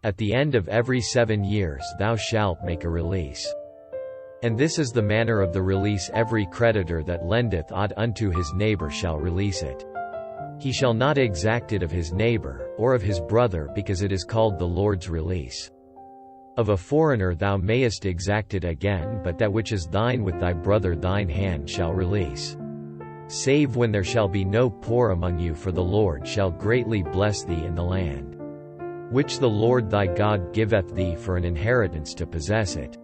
At the end of every 7 years thou shalt make a release. And this is the manner of the release: every creditor that lendeth aught unto his neighbor shall release it. He shall not exact it of his neighbor, or of his brother, because it is called the Lord's release. Of a foreigner thou mayest exact it again, but that which is thine with thy brother thine hand shall release. Save when there shall be no poor among you, for the Lord shall greatly bless thee in the land, which the Lord thy God giveth thee for an inheritance to possess it.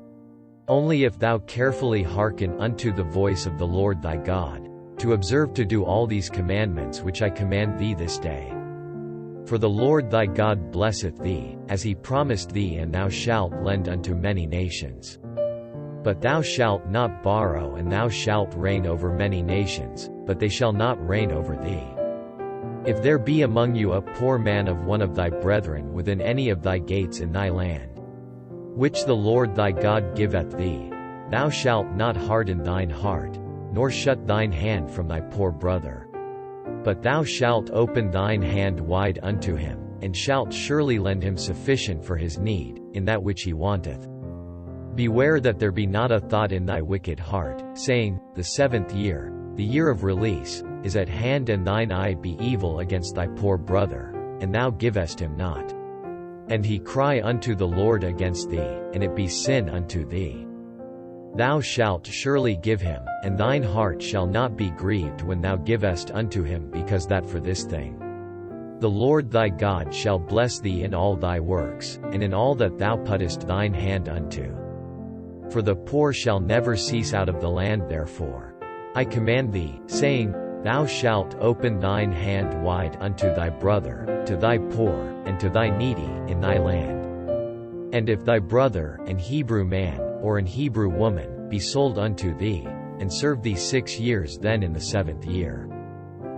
Only if thou carefully hearken unto the voice of the Lord thy God, to observe to do all these commandments which I command thee this day. For the Lord thy God blesseth thee, as he promised thee, and thou shalt lend unto many nations. But thou shalt not borrow, and thou shalt reign over many nations, but they shall not reign over thee. If there be among you a poor man of one of thy brethren within any of thy gates in thy land, which the Lord thy God giveth thee, thou shalt not harden thine heart, nor shut thine hand from thy poor brother. But thou shalt open thine hand wide unto him, and shalt surely lend him sufficient for his need, in that which he wanteth. Beware that there be not a thought in thy wicked heart, saying, The 7th year, the year of release, is at hand, and thine eye be evil against thy poor brother, and thou givest him not. And he cry unto the Lord against thee, and it be sin unto thee. Thou shalt surely give him, and thine heart shall not be grieved when thou givest unto him, because that for this thing the Lord thy God shall bless thee in all thy works, and in all that thou puttest thine hand unto. For the poor shall never cease out of the land. Therefore I command thee, saying, Thou shalt open thine hand wide unto thy brother, to thy poor, and to thy needy, in thy land. And if thy brother, an Hebrew man, or an Hebrew woman, be sold unto thee, and serve thee 6 years, then in the 7th year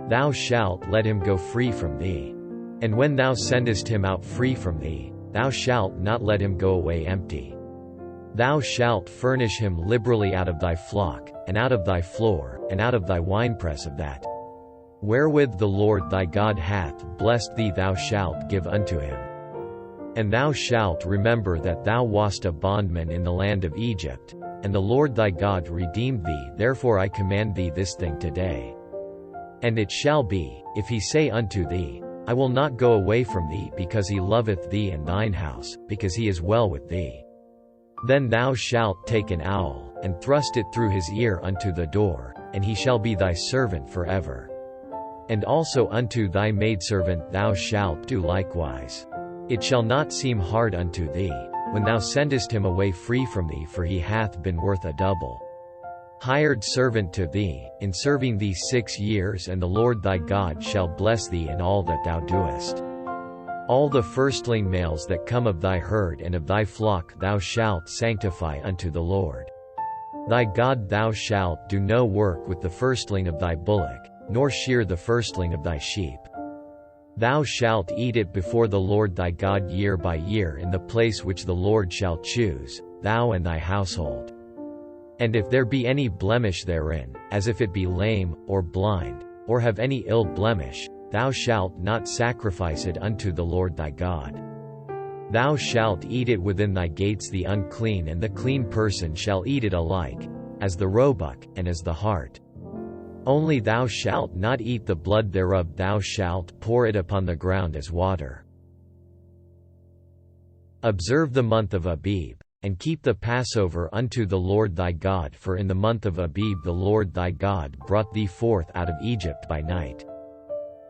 thou shalt let him go free from thee. And when thou sendest him out free from thee, thou shalt not let him go away empty. Thou shalt furnish him liberally out of thy flock, and out of thy floor, and out of thy winepress of that wherewith the Lord thy God hath blessed thee thou shalt give unto him. And thou shalt remember that thou wast a bondman in the land of Egypt, and the Lord thy God redeemed thee. Therefore I command thee this thing today. And it shall be, if he say unto thee, I will not go away from thee, because he loveth thee and thine house, because he is well with thee, then thou shalt take an awl, and thrust it through his ear unto the door, and he shall be thy servant forever. And also unto thy maidservant thou shalt do likewise. It shall not seem hard unto thee, when thou sendest him away free from thee, for he hath been worth a double hired servant to thee, in serving thee 6 years, and the Lord thy God shall bless thee in all that thou doest. All the firstling males that come of thy herd and of thy flock thou shalt sanctify unto the Lord thy God. Thou shalt do no work with the firstling of thy bullock, nor shear the firstling of thy sheep. Thou shalt eat it before the Lord thy God year by year in the place which the Lord shall choose, thou and thy household. And if there be any blemish therein, as if it be lame, or blind, or have any ill blemish, thou shalt not sacrifice it unto the Lord thy God. Thou shalt eat it within thy gates. The unclean and the clean person shall eat it alike, as the roebuck, and as the hart. Only thou shalt not eat the blood thereof. Thou shalt pour it upon the ground as water. Observe the month of Abib, and keep the Passover unto the Lord thy God, for in the month of Abib the Lord thy God brought thee forth out of Egypt by night.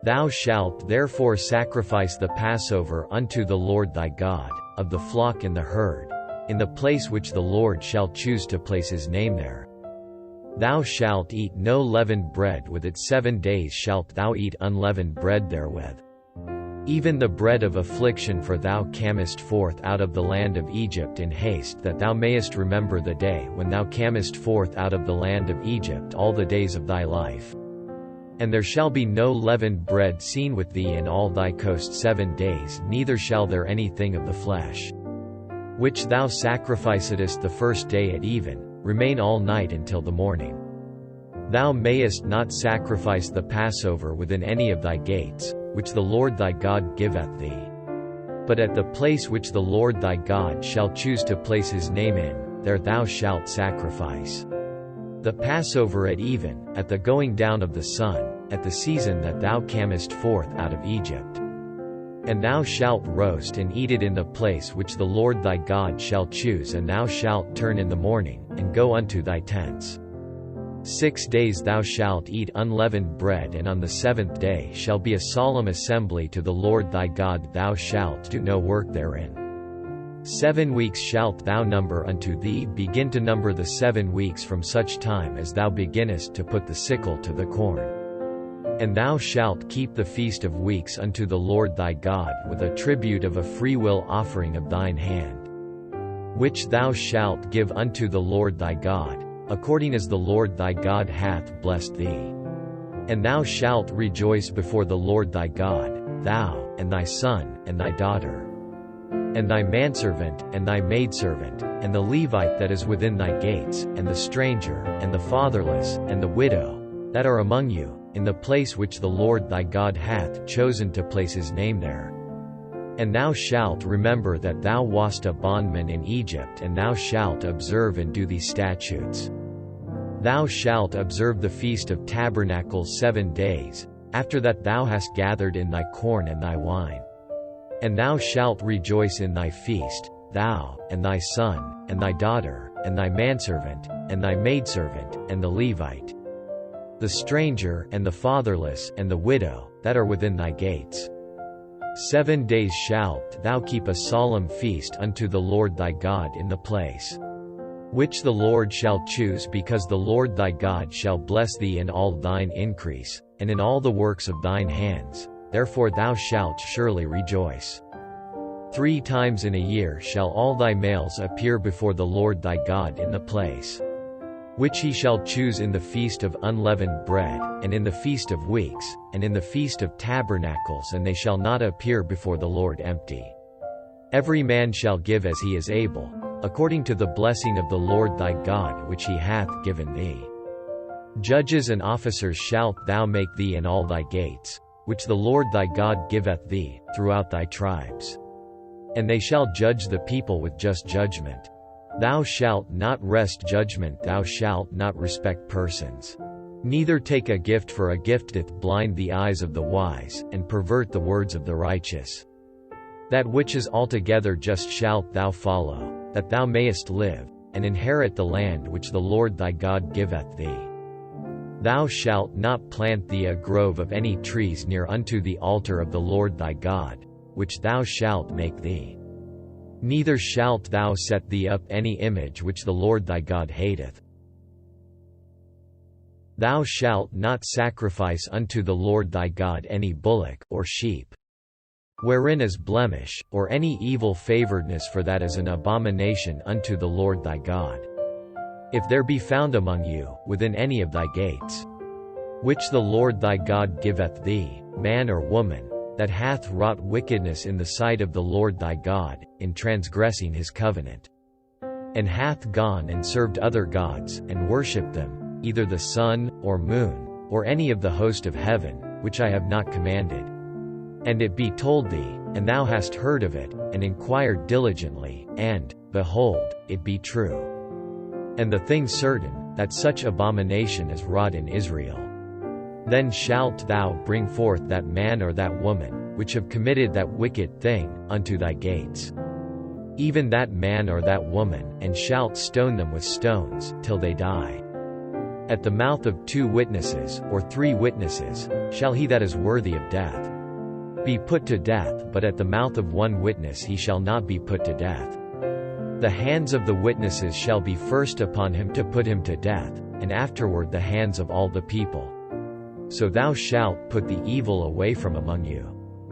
Thou shalt therefore sacrifice the Passover unto the Lord thy God, of the flock and the herd, in the place which the Lord shall choose to place his name there. Thou shalt eat no leavened bread with it. 7 days shalt thou eat unleavened bread therewith. Even the bread of affliction, for thou camest forth out of the land of Egypt in haste, that thou mayest remember the day when thou camest forth out of the land of Egypt all the days of thy life. And there shall be no leavened bread seen with thee in all thy coast 7 days, neither shall there anything of the flesh, which thou sacrificedest the first day at even, remain all night until the morning. Thou mayest not sacrifice the Passover within any of thy gates, which the Lord thy God giveth thee. But at the place which the Lord thy God shall choose to place his name in, there thou shalt sacrifice the Passover at even, at the going down of the sun, at the season that thou camest forth out of Egypt. And thou shalt roast and eat it in the place which the Lord thy God shall choose, and thou shalt turn in the morning, and go unto thy tents. 6 days thou shalt eat unleavened bread, and on the 7th day shall be a solemn assembly to the Lord thy God. Thou shalt do no work therein. 7 weeks shalt thou number unto thee, begin to number the 7 weeks from such time as thou beginnest to put the sickle to the corn. And thou shalt keep the feast of weeks unto the Lord thy God, with a tribute of a freewill offering of thine hand, which thou shalt give unto the Lord thy God, according as the Lord thy God hath blessed thee. And thou shalt rejoice before the Lord thy God, thou, and thy son, and thy daughter, and thy manservant, and thy maidservant, and the Levite that is within thy gates, and the stranger, and the fatherless, and the widow, that are among you, in the place which the Lord thy God hath chosen to place his name there. And thou shalt remember that thou wast a bondman in Egypt, and thou shalt observe and do these statutes. Thou shalt observe the Feast of Tabernacles 7 days, after that thou hast gathered in thy corn and thy wine. And thou shalt rejoice in thy feast, thou, and thy son, and thy daughter, and thy manservant, and thy maidservant, and the Levite, the stranger, and the fatherless, and the widow, that are within thy gates. 7 days shalt thou keep a solemn feast unto the Lord thy God in the place which the Lord shall choose, because the Lord thy God shall bless thee in all thine increase, and in all the works of thine hands. Therefore thou shalt surely rejoice. 3 times in a year shall all thy males appear before the Lord thy God in the place which he shall choose, in the feast of unleavened bread, and in the feast of weeks, and in the feast of tabernacles, and they shall not appear before the Lord empty. Every man shall give as he is able, according to the blessing of the Lord thy God which he hath given thee. Judges and officers shalt thou make thee in all thy gates, which the Lord thy God giveth thee, throughout thy tribes. And they shall judge the people with just judgment. Thou shalt not wrest judgment, thou shalt not respect persons. Neither take a gift, for a gift doth blind the eyes of the wise, and pervert the words of the righteous. That which is altogether just shalt thou follow, that thou mayest live, and inherit the land which the Lord thy God giveth thee. Thou shalt not plant thee a grove of any trees near unto the altar of the Lord thy God, which thou shalt make thee. Neither shalt thou set thee up any image which the Lord thy God hateth. Thou shalt not sacrifice unto the Lord thy God any bullock, or sheep, wherein is blemish, or any evil favoredness, for that is an abomination unto the Lord thy God. If there be found among you, within any of thy gates, which the Lord thy God giveth thee, man or woman, that hath wrought wickedness in the sight of the Lord thy God, in transgressing his covenant, and hath gone and served other gods, and worshipped them, either the sun, or moon, or any of the host of heaven, which I have not commanded, and it be told thee, and thou hast heard of it, and inquired diligently, and, behold, it be true, and the thing certain, that such abomination is wrought in Israel, then shalt thou bring forth that man or that woman, which have committed that wicked thing, unto thy gates, even that man or that woman, and shalt stone them with stones, till they die. At the mouth of 2 witnesses, or 3 witnesses, shall he that is worthy of death be put to death, but at the mouth of 1 witness he shall not be put to death. The hands of the witnesses shall be first upon him to put him to death, and afterward the hands of all the people. So thou shalt put the evil away from among you.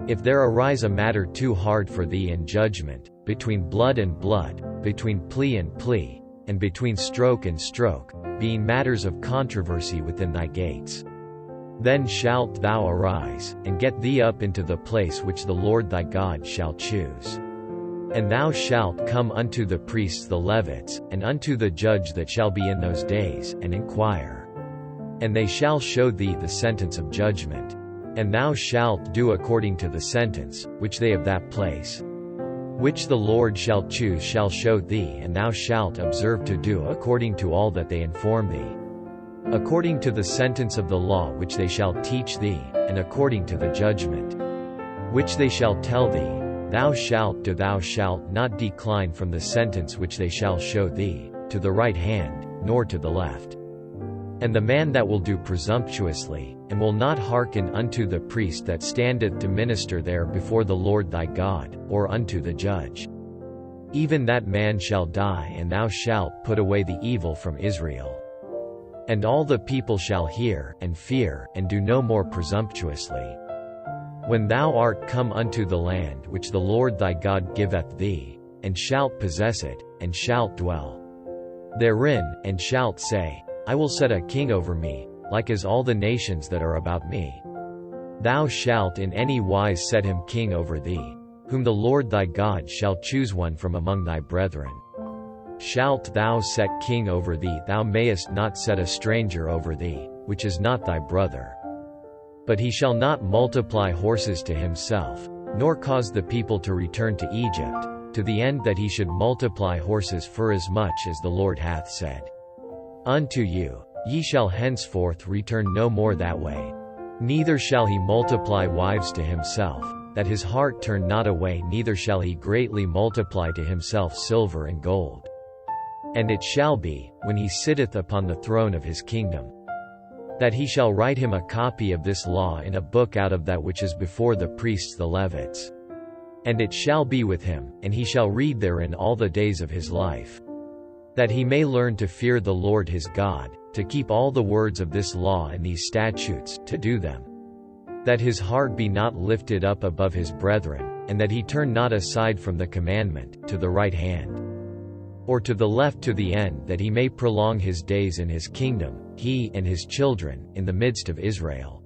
If there arise a matter too hard for thee in judgment, between blood and blood, between plea and plea, and between stroke and stroke, being matters of controversy within thy gates, then shalt thou arise, and get thee up into the place which the Lord thy God shall choose. And thou shalt come unto the priests the Levites, and unto the judge that shall be in those days, and inquire. And they shall show thee the sentence of judgment. And thou shalt do according to the sentence, which they of that place which the Lord shall choose shall show thee, and thou shalt observe to do according to all that they inform thee, according to the sentence of the law which they shall teach thee, and according to the judgment which they shall tell thee. Thou shalt do. Thou shalt not decline from the sentence which they shall show thee, to the right hand, nor to the left. And the man that will do presumptuously, and will not hearken unto the priest that standeth to minister there before the Lord thy God, or unto the judge, even that man shall die, and thou shalt put away the evil from Israel. And all the people shall hear, and fear, and do no more presumptuously. When thou art come unto the land which the Lord thy God giveth thee, and shalt possess it, and shalt dwell therein, and shalt say, I will set a king over me, like as all the nations that are about me. Thou shalt in any wise set him king over thee, whom the Lord thy God shall choose one from among thy brethren. Shalt thou set king over thee? Thou mayest not set a stranger over thee, which is not thy brother. But he shall not multiply horses to himself, nor cause the people to return to Egypt, to the end that he should multiply horses forasmuch as the Lord hath said unto you, Ye shall henceforth return no more that way. Neither shall he multiply wives to himself, that his heart turn not away, neither shall he greatly multiply to himself silver and gold. And it shall be, when he sitteth upon the throne of his kingdom, that he shall write him a copy of this law in a book out of that which is before the priests the Levites. And it shall be with him, and he shall read therein all the days of his life, that he may learn to fear the Lord his God, to keep all the words of this law and these statutes, to do them, that his heart be not lifted up above his brethren, and that he turn not aside from the commandment, to the right hand, or to the left, to the end that he may prolong his days in his kingdom, he and his children, in the midst of Israel.